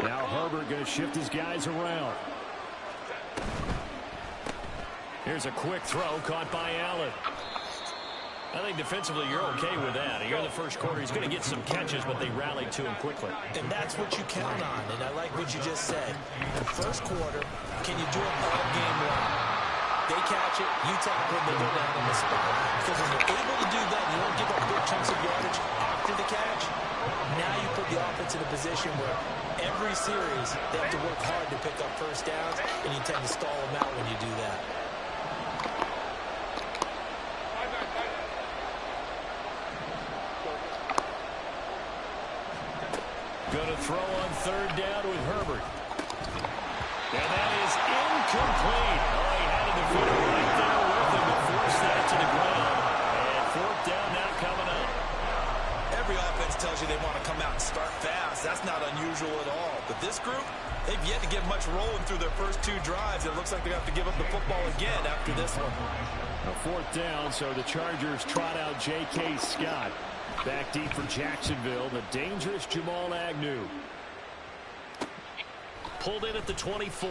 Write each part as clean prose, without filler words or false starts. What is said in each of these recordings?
Now Herbert going to shift his guys around. Here's a quick throw caught by Allen. I think defensively you're okay with that. Here in the first quarter, he's going to get some catches, but they rallied to him quickly. And that's what you count on, and I like what you just said. In the first quarter, can you do it all game long? They catch it, you tackle it, they go down on the spot. Because when you're able to do that, you don't give up big chunks of yardage after the catch. Now you put the offense in a position where every series they have to work hard to pick up first downs, and you tend to stall them out when you do that. Going to throw on third down with Herbert. And that is incomplete. Oh, he had a defender right there with him to force that to the ground. And fourth down now coming up. Every offense tells you they want to come out and start fast. That's not unusual at all. But this group, they've yet to get much rolling through their first two drives. It looks like they have to give up the football again after this one. A fourth down, so the Chargers trot out J.K. Scott. Back deep for Jacksonville, the dangerous Jamal Agnew. Pulled in at the 24.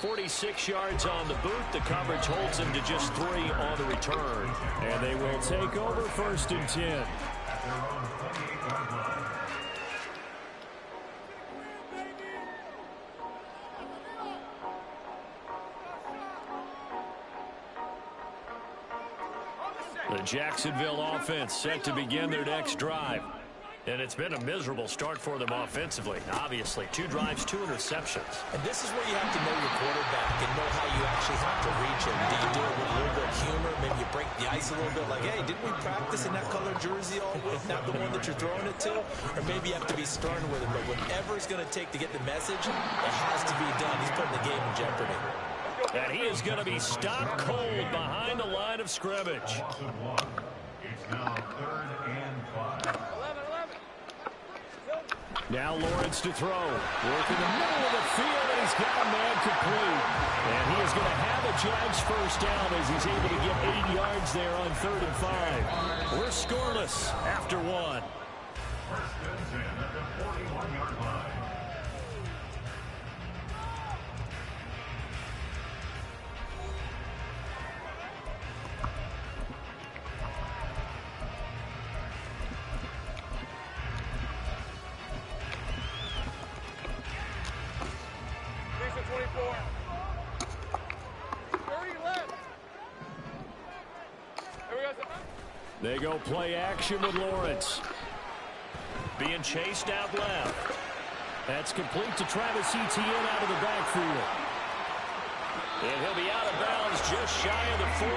46 yards on the boot. The coverage holds him to just 3 on the return. And they will take over first and 10. The Jacksonville offense set to begin their next drive. And it's been a miserable start for them offensively. Obviously, 2 drives, 2 interceptions. And this is where you have to know your quarterback and know how you actually have to reach him. Do you do it with a little bit of humor? Maybe you break the ice a little bit like, hey, didn't we practice in that color jersey all week? Not the one that you're throwing it to? Or maybe you have to be stern with him. But whatever it's going to take to get the message, it has to be done. He's putting the game in jeopardy. And he is going to be stopped cold behind the line of scrimmage. It's now 3rd and 5. Now Lawrence to throw. Work in the middle of the field, and he's got a man complete. And he is going to have a Jags first down as he's able to get 8 yards there on 3rd and 5. We're scoreless after 1. First and 10 at the 41-yard line. They go play action with Lawrence. Being chased out left. That's complete to Travis Etienne out of the backfield. And he'll be out of bounds just shy of the 40.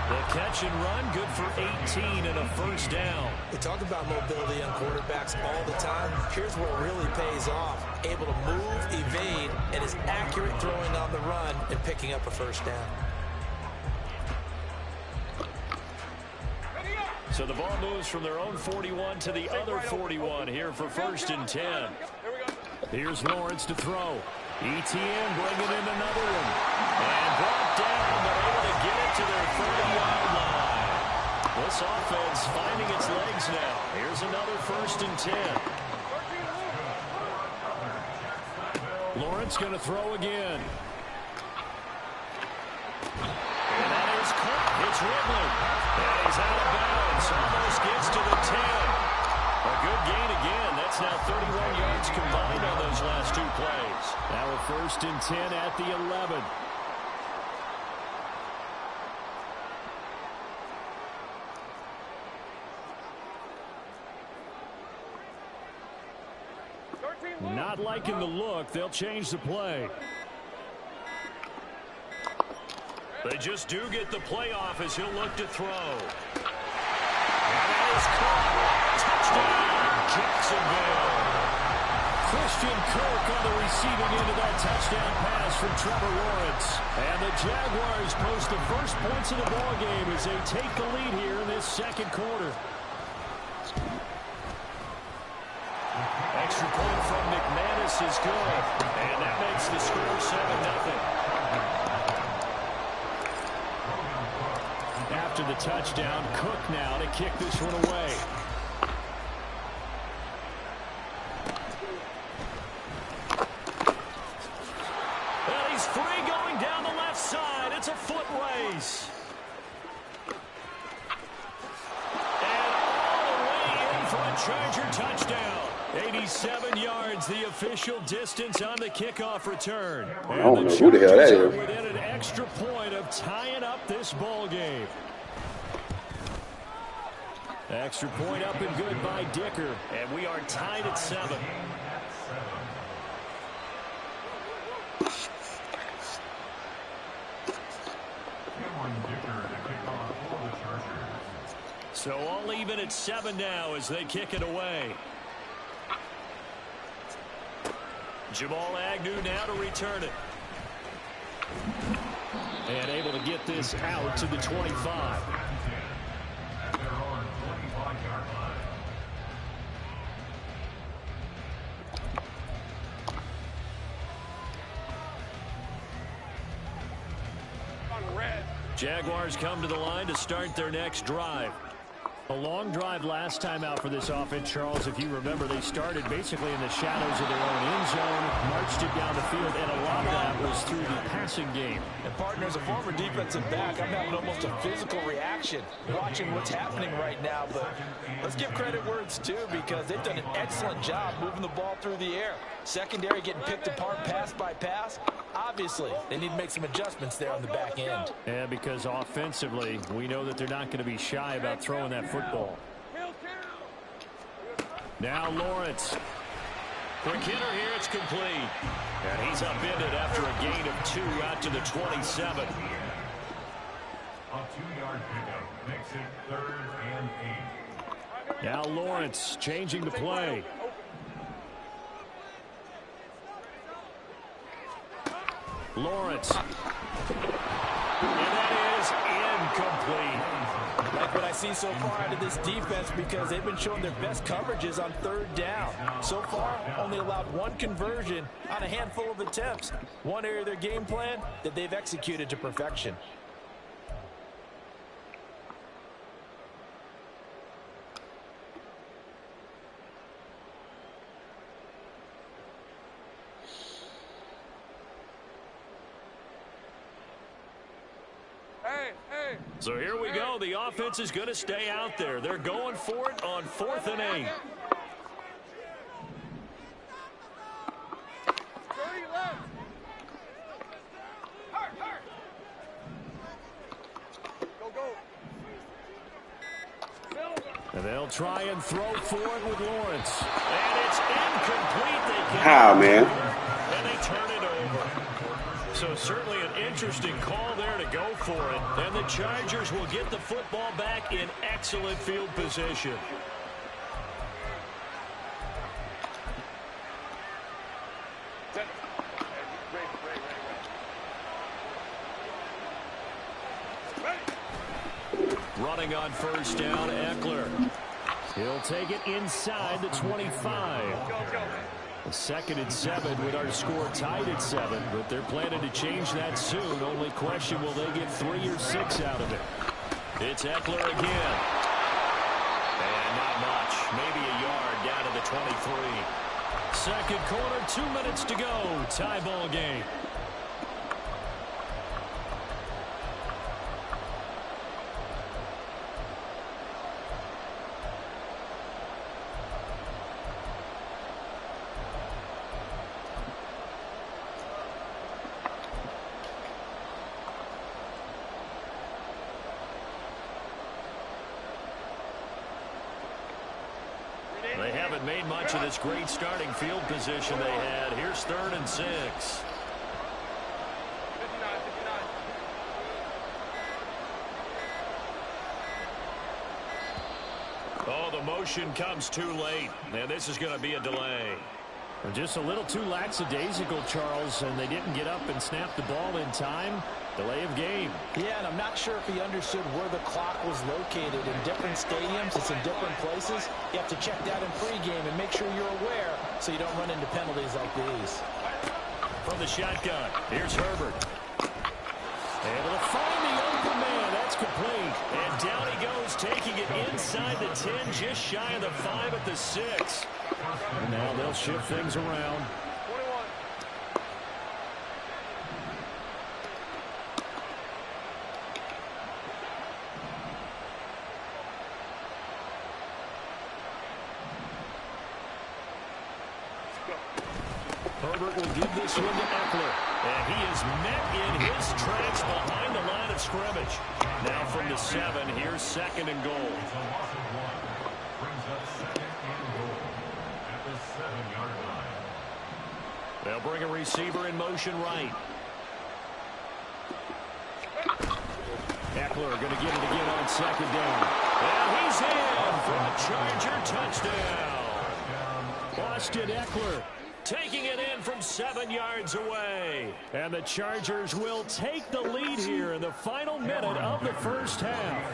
The catch and run, good for 18 and a first down. We talk about mobility on quarterbacks all the time. Here's where it really pays off. Able to move, evade, and is accurate throwing on the run and picking up a first down. So the ball moves from their own 41 to the other 41 here for first and 10. Here's Lawrence to throw. Etienne bringing in another one. And brought down, but able to get it to their 30-yard line. This offense finding its legs now. Here's another first and 10. Lawrence going to throw again. And that is caught. It's Ridley. And he's out of bounds. Almost gets to the 10. A good gain again. That's now 31 yards combined on those last 2 plays. Now a first and 10 at the 11. Not liking the look. They'll change the play. They just do get the play off as he'll look to throw. And that is caught. Touchdown, Jacksonville. Christian Kirk on the receiving end of that touchdown pass from Trevor Lawrence. And the Jaguars post the first points of the ballgame as they take the lead here in this second quarter. Extra point from McManus is good. And that makes the score 7-0. After the touchdown, Cook now to kick this one away. race. And all the way in for a Charger touchdown. 87 yards, the official distance on the kickoff return. I don't know who the hell that is. Within an extra point of tying up this ball game. Extra point up and good by Dicker, and we are tied at 7. So all even at 7 now as they kick it away. Jamal Agnew now to return it. And able to get this out to the 25. Jaguars come to the line to start their next drive. A long drive last time out for this offense, Charles. If you remember, they started basically in the shadows of their own end zone, marched it down the field, and a lot of that was through the passing game. And partner, as a former defensive back, I'm having almost a physical reaction watching what's happening right now. But let's give credit where it's due, because they've done an excellent job moving the ball through the air. Secondary getting picked apart pass by pass. Obviously, they need to make some adjustments there on the back end. Yeah, because offensively, we know that they're not going to be shy about throwing that football. Now Lawrence. Quick hitter here, it's complete. And he's upended after a gain of 2 out to the 27. A 2-yard pickup makes it 3rd and 8. Now Lawrence changing the play. Lawrence. And that is incomplete. Like what I see so far out of this defense, because they've been showing their best coverages on 3rd down. So far, only allowed 1 conversion on a handful of attempts. One area of their game plan that they've executed to perfection. So here we go. The offense is going to stay out there. They're going for it on 4th and 8. And they'll try and throw for it with Lawrence. And it's incomplete. How, man? And they turn it over. So certainly an interesting call there to go for it. And the Chargers will get the football back in excellent field position. Running on 1st down, Eckler. He'll take it inside the 25. 2nd and 7 with our score tied at 7, but they're planning to change that soon. Only question, will they get 3 or 6 out of it? It's Eckler again. And not much. Maybe a yard down to the 23. 2nd quarter, 2 minutes to go. Tie ball game. They haven't made much of this great starting field position they had. Here's 3rd and 6. Oh, the motion comes too late. And this is going to be a delay. Just a little too lackadaisical, Charles, and they didn't get up and snap the ball in time. Delay of game. Yeah, and I'm not sure if he understood where the clock was located. In different stadiums, it's in different places. You have to check that in pregame and make sure you're aware so you don't run into penalties like these. From the shotgun, here's Herbert. Able to find the open man. That's complete. And down he goes, taking it inside the 10, just shy of the 5 at the 6. And now they'll shift things around. Herbert will give this one to Eckler. And he is met in his tracks behind the line of scrimmage. Now from the 7, here's 2nd and goal. They'll bring a receiver in motion right. Eckler going to get it again on 2nd down. And he's in for a Charger touchdown. Austin Eckler taking it in from 7 yards away. And the Chargers will take the lead here in the final minute of the first half.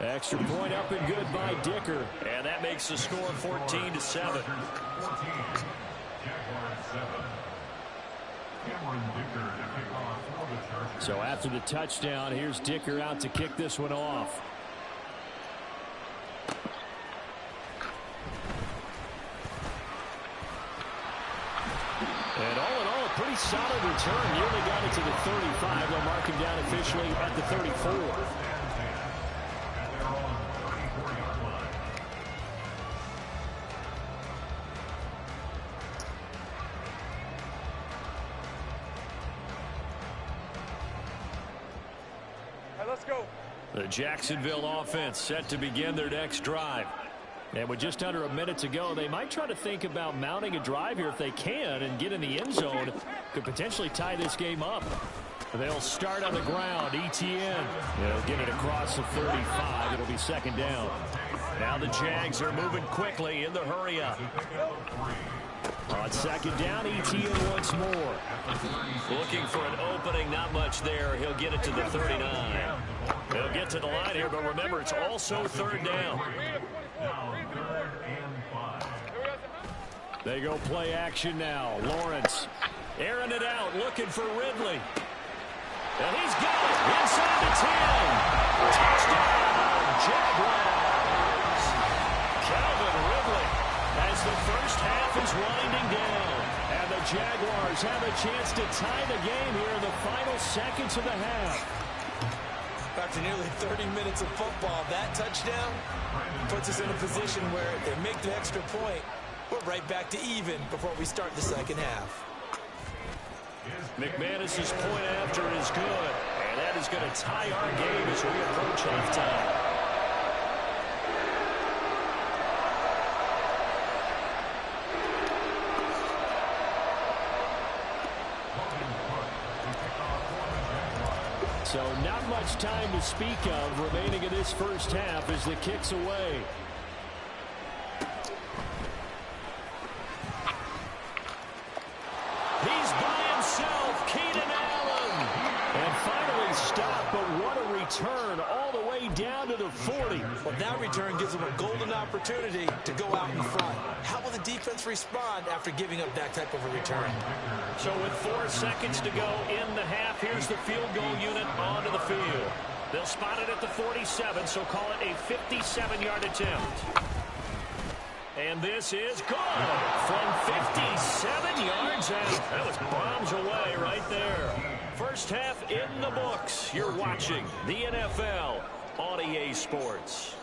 Extra point up and good by Dicker. And that makes the score 14-7. So after the touchdown, here's Dicker out to kick this one off. And all in all, a pretty solid return. Nearly got it to the 35. They'll mark him down officially at the 34. Let's go. The Jacksonville offense set to begin their next drive. And with just under a minute to go, they might try to think about mounting a drive here if they can and get in the end zone. Could potentially tie this game up. They'll start on the ground. Etienne. They'll get it across the 35. It'll be 2nd down. Now the Jags are moving quickly in the hurry up. On 2nd down, Etienne once more. Looking for an opening, not much there. He'll get it to the 39. He'll get to the line here, but remember, it's also 3rd down. They go play action now. Lawrence airing it out, looking for Ridley. And he's got it inside the 10. Touchdown, Jaguars. Calvin Ridley as the first half is winding down. And the Jaguars have a chance to tie the game here in the final seconds of the half. After nearly 30 minutes of football, that touchdown puts us in a position where if they make the extra point, we're right back to even before we start the second half. McManus's point after is good, and that is going to tie our game as we approach halftime. So not much time to speak of remaining in this first half as the kick's away. He's by himself, Keenan Allen. And finally stopped, but what a return all the way down to the 40. Well, that return gives them a golden opportunity to go out in front. How will the defense respond after giving up that type of a return? So with 4 seconds to go in the half, here's the field goal unit onto the field. They'll spot it at the 47, so call it a 57-yard attempt. And this is good from 57 yards out. That was bombs away right there. First half in the books. You're watching the NFL on EA Sports.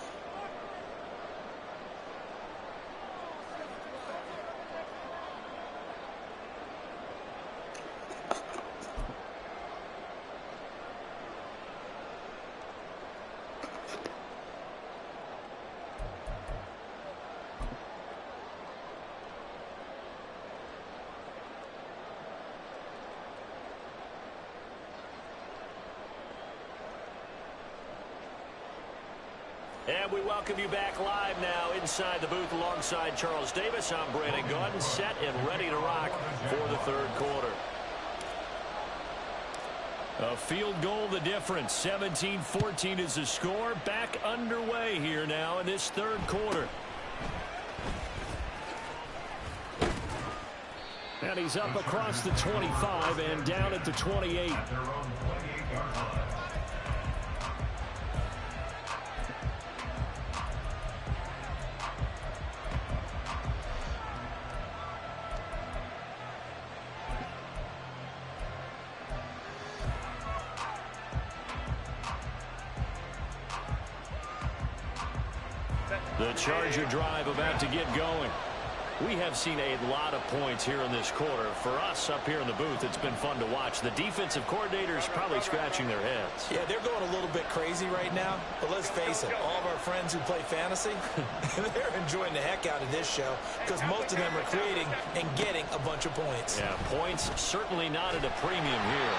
And we welcome you back live now inside the booth alongside Charles Davis. I'm Brandon Gaudin, set and ready to rock for the third quarter. A field goal the difference. 17-14 is the score. Back underway here now in this third quarter. And he's up across the 25 and down at the 28. The Charger drive about to get going. We have seen a lot of points here in this quarter. For us up here in the booth, it's been fun to watch. The defensive coordinators probably scratching their heads. Yeah, they're going a little bit crazy right now. But let's face it, all of our friends who play fantasy, they're enjoying the heck out of this show because most of them are creating and getting a bunch of points. Yeah, points certainly not at a premium here.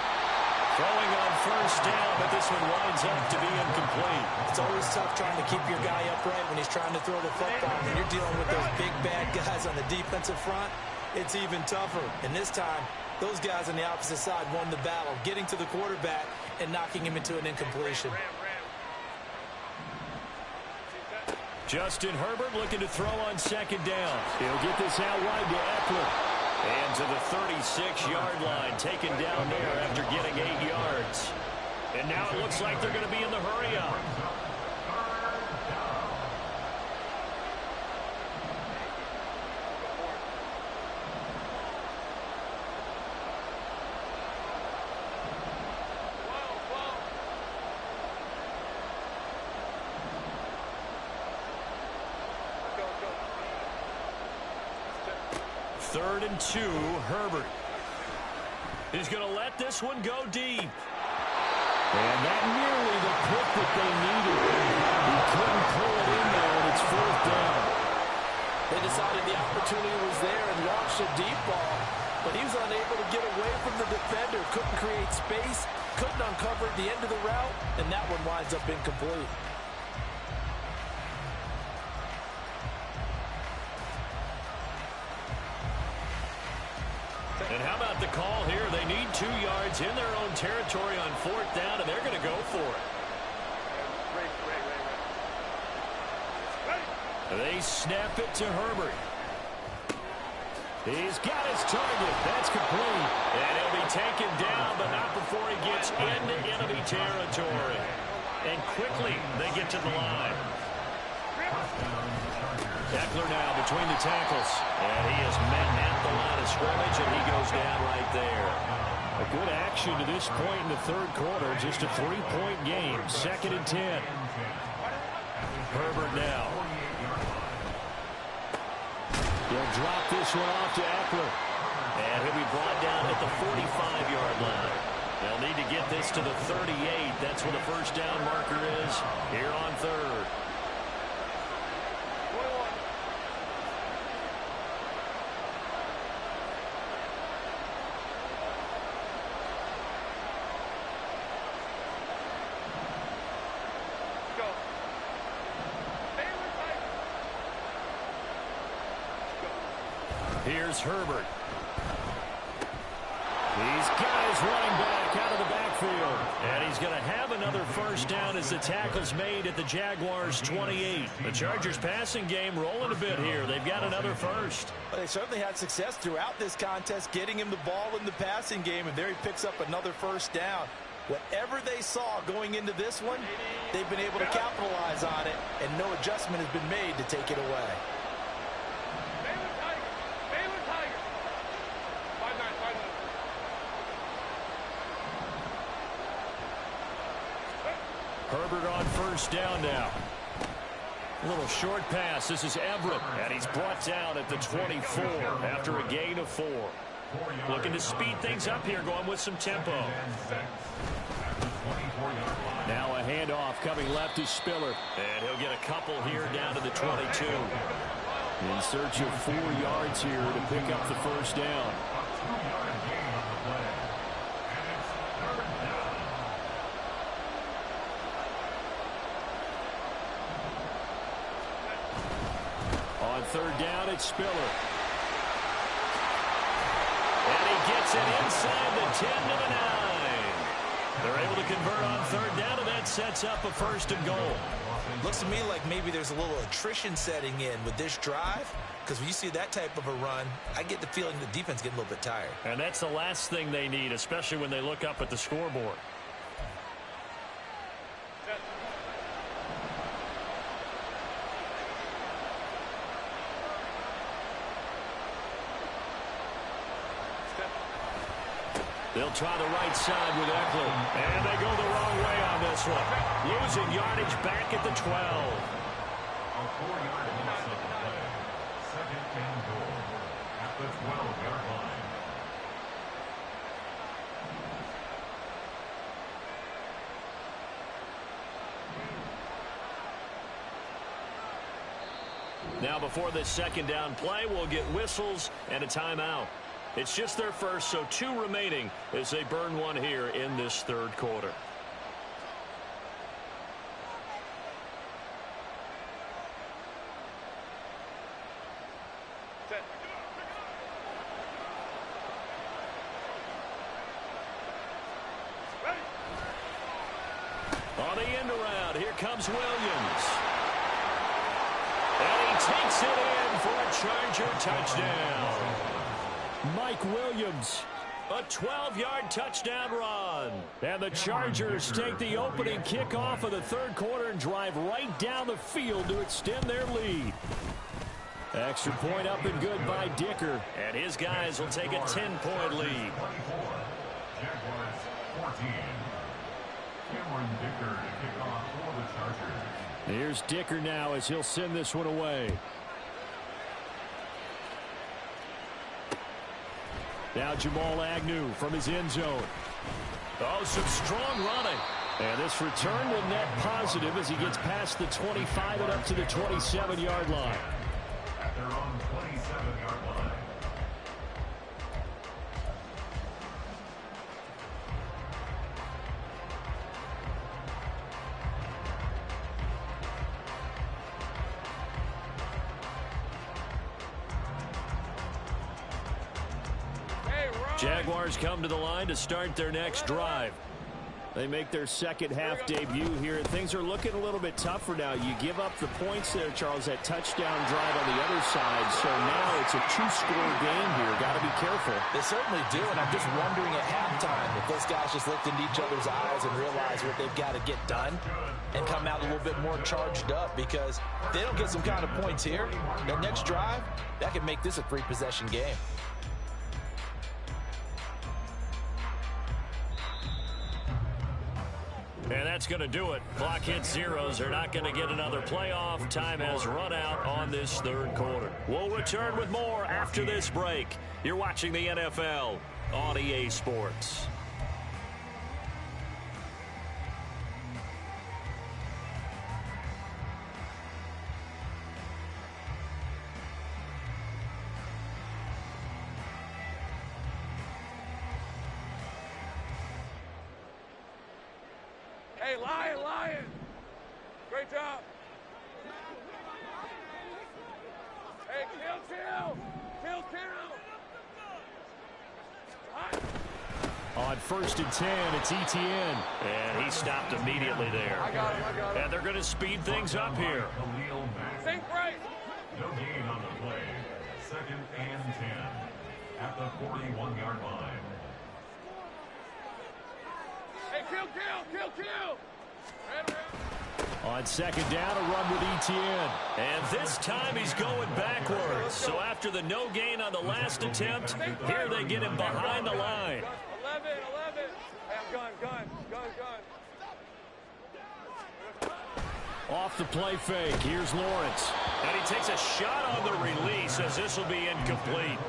Throwing on first down, but this one winds up to be incomplete. It's always tough trying to keep your guy upright when he's trying to throw the football. When you're dealing with those big, bad guys on the defensive front, it's even tougher. And this time, those guys on the opposite side won the battle, getting to the quarterback and knocking him into an incompletion. Justin Herbert looking to throw on second down. He'll get this out wide to Eckler. And to the 36-yard line, taken down there after getting 8 yards. And now it looks like they're going to be in the hurry-up. Third and 2, Herbert. He's going to let this one go deep. And that nearly the pick that they needed. He couldn't pull it in there, and it's fourth down. They decided the opportunity was there and launched a deep ball, but he was unable to get away from the defender. Couldn't create space, couldn't uncover the end of the route, and that one winds up incomplete. And how about the call here? They need 2 yards in their own territory on fourth down, and they're going to go for it. They snap it to Herbert. He's got his target. That's complete. And he'll be taken down, but not before he gets into enemy territory. And quickly, they get to the line. Eckler now between the tackles. And he is met at the line of scrimmage, and he goes down right there. A good action to this point in the third quarter. Just a 3-point game. 2nd and 10. Herbert now. He'll drop this one off to Eckler. And he'll be brought down at the 45-yard line. They'll need to get this to the 38. That's where the first down marker is here on third. Here's Herbert. He's got his running back out of the backfield. And he's going to have another first down as the tackle's made at the Jaguars' 28. The Chargers' passing game rolling a bit here. They've got another first. Well, they certainly had success throughout this contest, getting him the ball in the passing game, and there he picks up another first down. Whatever they saw going into this one, they've been able to capitalize on it, and no adjustment has been made to take it away. Herbert on first down now. A little short pass. This is Everett, and he's brought down at the 24 after a gain of 4. Looking to speed things up here, going with some tempo. Now a handoff coming left to Spiller, and he'll get a couple here down to the 22. In search of 4 yards here to pick up the first down. On third down, it's Spiller. And he gets it inside the 10 to the 9. They're able to convert on third down, and that sets up a first and goal. Looks to me like maybe there's a little attrition setting in with this drive, because when you see that type of a run, I get the feeling the defense getting a little bit tired. And that's the last thing they need, especially when they look up at the scoreboard. They'll try the right side with Eckler. And they go the wrong way on this one. Losing yardage back at the 12. A 4-yard loss of the play. Second and goal at the 12-yard line. Now before this second down play, we'll get whistles and a timeout. It's just their first, so 2 remaining as they burn one here in this third quarter. On the end around, here comes Williams. And he takes it in for a Charger touchdown. Mike Williams, a 12-yard touchdown run. And the Chargers take the opening kickoff of the third quarter and drive right down the field to extend their lead. Extra point up and good by Dicker. And his guys will take a 10-point lead. 24. Jaguars 14. Cameron Dicker to kick off for the Chargers. Here's Dicker now as he'll send this one away. Now Jamal Agnew from his end zone. Oh, some strong running. And this return will net positive as he gets past the 25 and up to the 27-yard line. At their own 27-yard line. Jaguars come to the line to start their next drive. They make their second half debut here. Things are looking a little bit tougher now. You give up the points there, Charles, that touchdown drive on the other side. So now it's a 2-score game here. Got to be careful. They certainly do, and I'm just wondering at halftime if those guys just looked into each other's eyes and realize what they've got to get done and come out a little bit more charged up, because if they don't get some kind of points here, that next drive, that could make this a 3-possession game. And that's going to do it. Clock hits zeros. They're not going to get another playoff. Time has run out on this third quarter. We'll return with more after this break. You're watching the NFL on EA Sports. Hey, Lion! Great job. Hey, kill! On 1st and 10, it's Etienne. And he stopped immediately there. I got him. And they're going to speed things up here. Khalil Mack. Think right. No gain on the play. Second and 10 at the 41-yard line. Hey, kill! Right around. On second down, a run with Etienne. And this time he's going backwards. So after the no gain on the last attempt, here they get him behind the line. 11. Hey, I'm gun. Off the play fake, here's Lawrence. And he takes a shot on the release as this will be incomplete.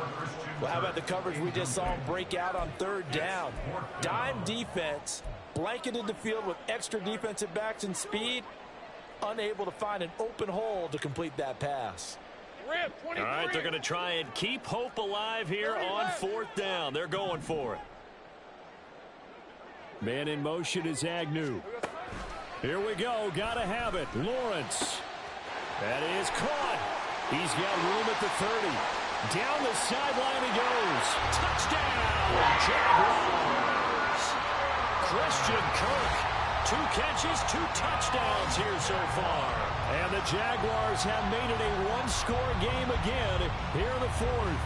Well, how about the coverage we just saw him break out on third down? Dime defense, blanketed the field with extra defensive backs and speed, unable to find an open hole to complete that pass. All right, they're going to try and keep hope alive here on 4th down. They're going for it. Man in motion is Agnew. Here we go. Got to have it. Lawrence. That is caught. He's got room at the 30. Down the sideline he goes. Touchdown, Jaguars. Christian Kirk. 2 catches, 2 touchdowns here so far. And the Jaguars have made it a 1-score game again here in the 4th.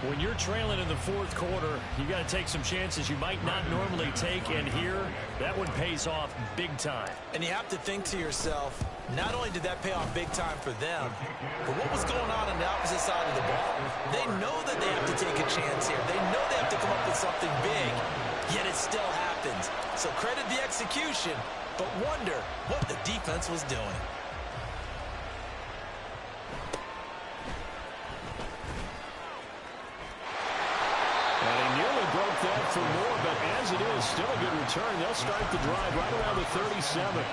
When you're trailing in the 4th quarter, you got to take some chances you might not normally take, and here, that one pays off big time. And you have to think to yourself, not only did that pay off big time for them, but what was going on the opposite side of the ball? They know that they have to take a chance here. They know they have to come up with something big, yet it still happens. So credit the execution, but wonder what the defense was doing. And he nearly broke that for more, but as it is, still a good return. They'll start the drive right around the 37.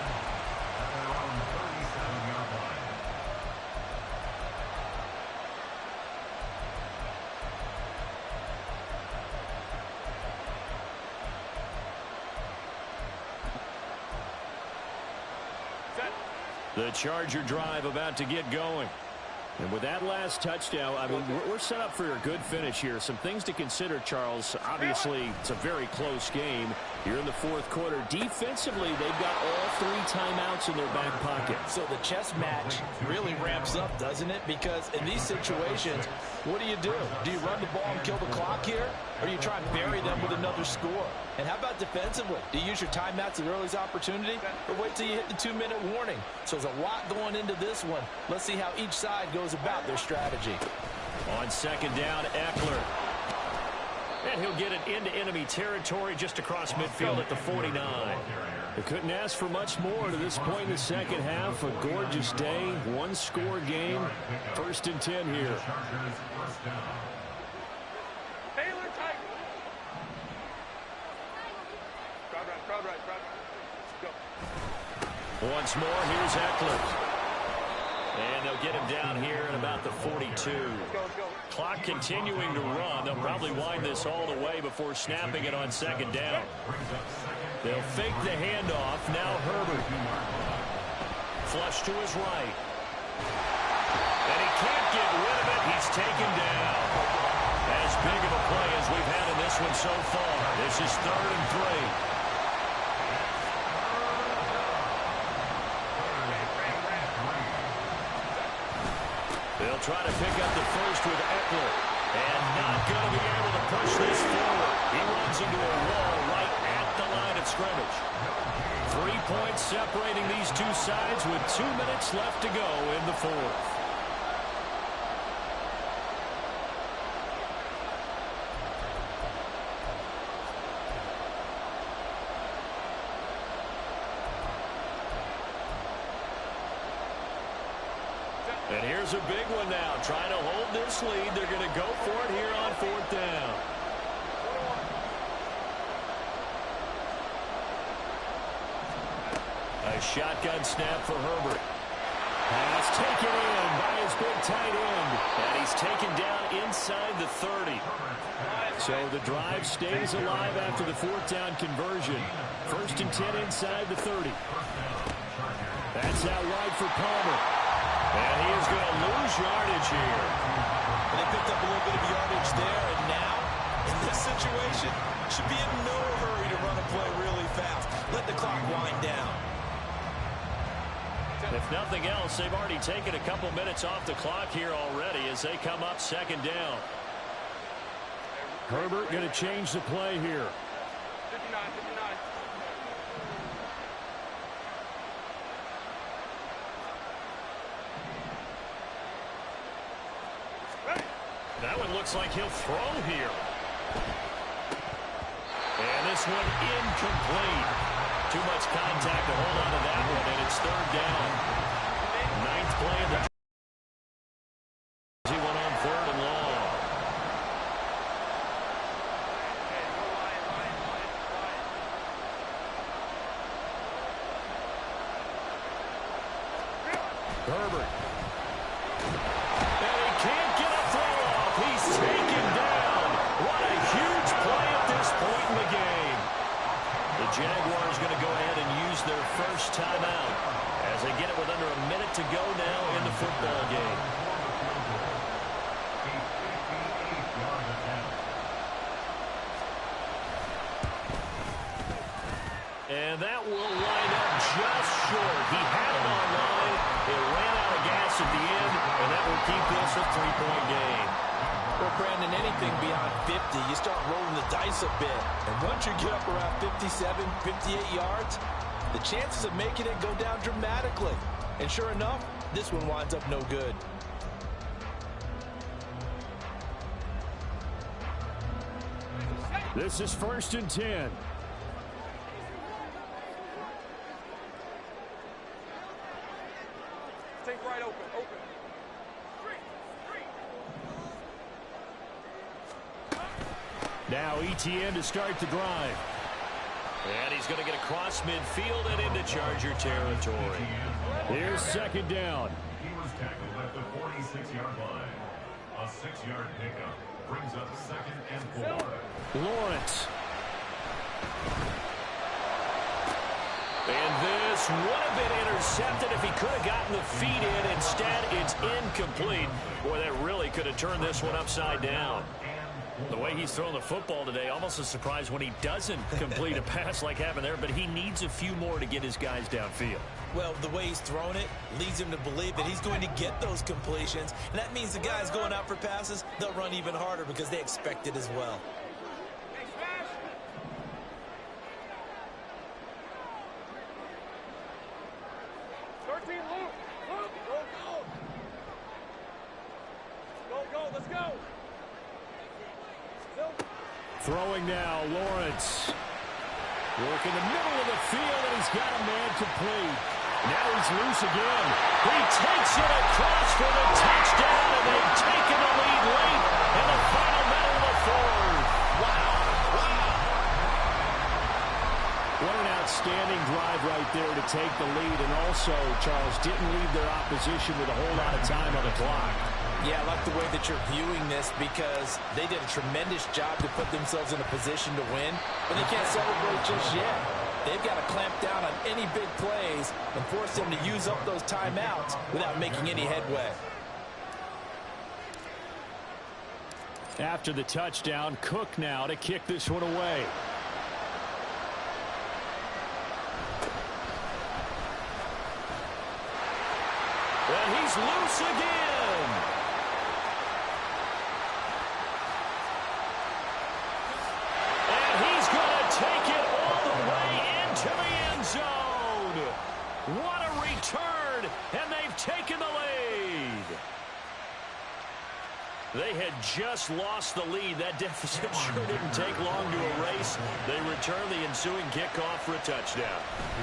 The Charger drive about to get going. And with that last touchdown, I mean, we're set up for a good finish here. Some things to consider, Charles. Obviously, it's a very close game. Here in the fourth quarter, defensively, they've got all 3 timeouts in their back pocket. So the chess match really ramps up, doesn't it? Because in these situations, what do? Do you run the ball and kill the clock here? Or do you try and bury them with another score? And how about defensively? Do you use your timeouts at earliest opportunity? Or wait till you hit the 2-minute warning? So there's a lot going into this one. Let's see how each side goes about their strategy. On second down, Eckler. And he'll get it into enemy territory just across midfield at the 49. They couldn't ask for much more to this point in the second half. A gorgeous day, 1-score game. 1st and 10 here. Taylor, tight. Crowd right. Go. Once more, here's Eckler. And they'll get him down here at about the 42. Let's go. Clock continuing to run. They'll probably wind this all the way before snapping it on second down. They'll fake the handoff. Now Herbert. Flush to his right. And he can't get rid of it. He's taken down. As big of a play as we've had in this one so far. This is 3rd and 3. They'll try to pick up the first with Eckler. And not going to be able to push this forward. He runs into a wall right at the line of scrimmage. 3 points separating these two sides with 2 minutes left to go in the 4th. And here's a big one now. Trying to hold this lead. They're going to go for it here on 4th down. A shotgun snap for Herbert. Pass taken in by his big tight end. And he's taken down inside the 30. So the drive stays alive after the 4th down conversion. 1st and 10 inside the 30. That's out wide for Palmer. And he is going to lose yardage here. And they picked up a little bit of yardage there, and now, in this situation, should be in no hurry to run a play really fast. Let the clock wind down. If nothing else, they've already taken a couple minutes off the clock here already as they come up second down. Herbert going to change the play here. 59. That one looks like he'll throw here. And this one incomplete. Too much contact to hold on to that one, and it's 3rd down. 9th play of the he went on 3rd and long. Herbert. And he can't get a throw off. He's taken down. What a huge play at this point in the game. The Jaguars going to go ahead and use their first timeout as they get it with under a minute to go now in the football game. And that will line up just short. He had it on line. It ran out of gas at the end, and that will keep this a 3-point game. Well, Brandon, anything beyond 50, you start rolling the dice a bit. And once you get up around 57, 58 yards, the chances of making it go down dramatically. And sure enough, this one winds up no good. This is 1st and 10. Think right, open, open. Now ETN to start the drive. And he's going to get across midfield and into Charger territory. Here's second down. He was tackled at the 46-yard line. A 6-yard pickup brings up 2nd and 4. Lawrence. And this would have been intercepted if he could have gotten the feet in. Instead, it's incomplete. Boy, that really could have turned this one upside down. The way he's throwing the football today, almost a surprise when he doesn't complete a pass like happened there, but he needs a few more to get his guys downfield. Well, the way he's thrown it leads him to believe that he's going to get those completions, and that means the guys going out for passes, they'll run even harder because they expect it as well. Hey, smash. 13, Luke. Luke, go, let's go. Throwing now, Lawrence. Work in the middle of the field, and he's got a man complete. Now he's loose again. He takes it across for the touchdown, and they've taken the lead late in the final minute of the fourth. Wow. What an outstanding drive right there to take the lead, and also, Charles, didn't leave their opposition with a whole lot of time on the clock. Yeah, I like the way that you're viewing this because they did a tremendous job to put themselves in a position to win, but they can't celebrate just yet. They've got to clamp down on any big plays and force them to use up those timeouts without making any headway. After the touchdown, Cook now to kick this one away. And he's loose again. Take it all the way into the end zone. What a return, and they've taken the lead. They had just lost the lead. That deficit sure didn't take long to erase. They return the ensuing kickoff for a touchdown.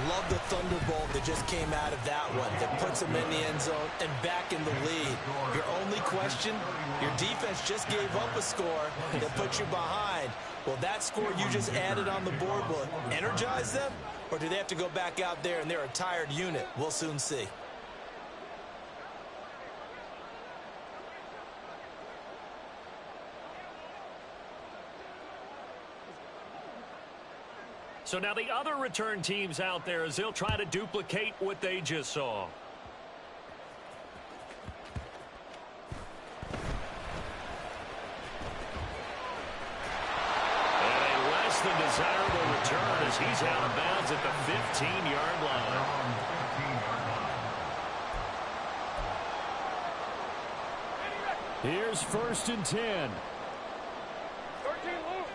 Love the thunderbolt that just came out of that one. That puts them in the end zone and back in the lead. Your only question, your defense just gave up a score that put you behind. Will that score you just added on the board will energize them? Or do they have to go back out there and they're a tired unit? We'll soon see. So now the other return teams out there as they'll try to duplicate what they just saw. The desirable return as he's out of bounds at the 15-yard line. Here's 1st and 10. 13, Luke.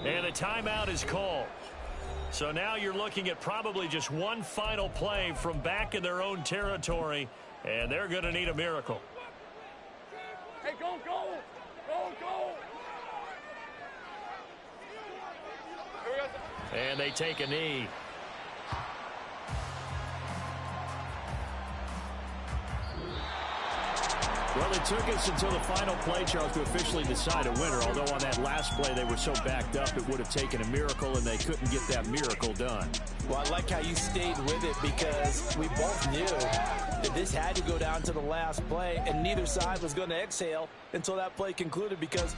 And a timeout is called. So now you're looking at probably just one final play from back in their own territory, and they're going to need a miracle. Hey, go. And they take a knee. Well, it took us until the final play, Charles, to officially decide a winner, although on that last play they were so backed up it would have taken a miracle, and they couldn't get that miracle done. Well, I like how you stayed with it because we both knew that this had to go down to the last play, and neither side was going to exhale until that play concluded because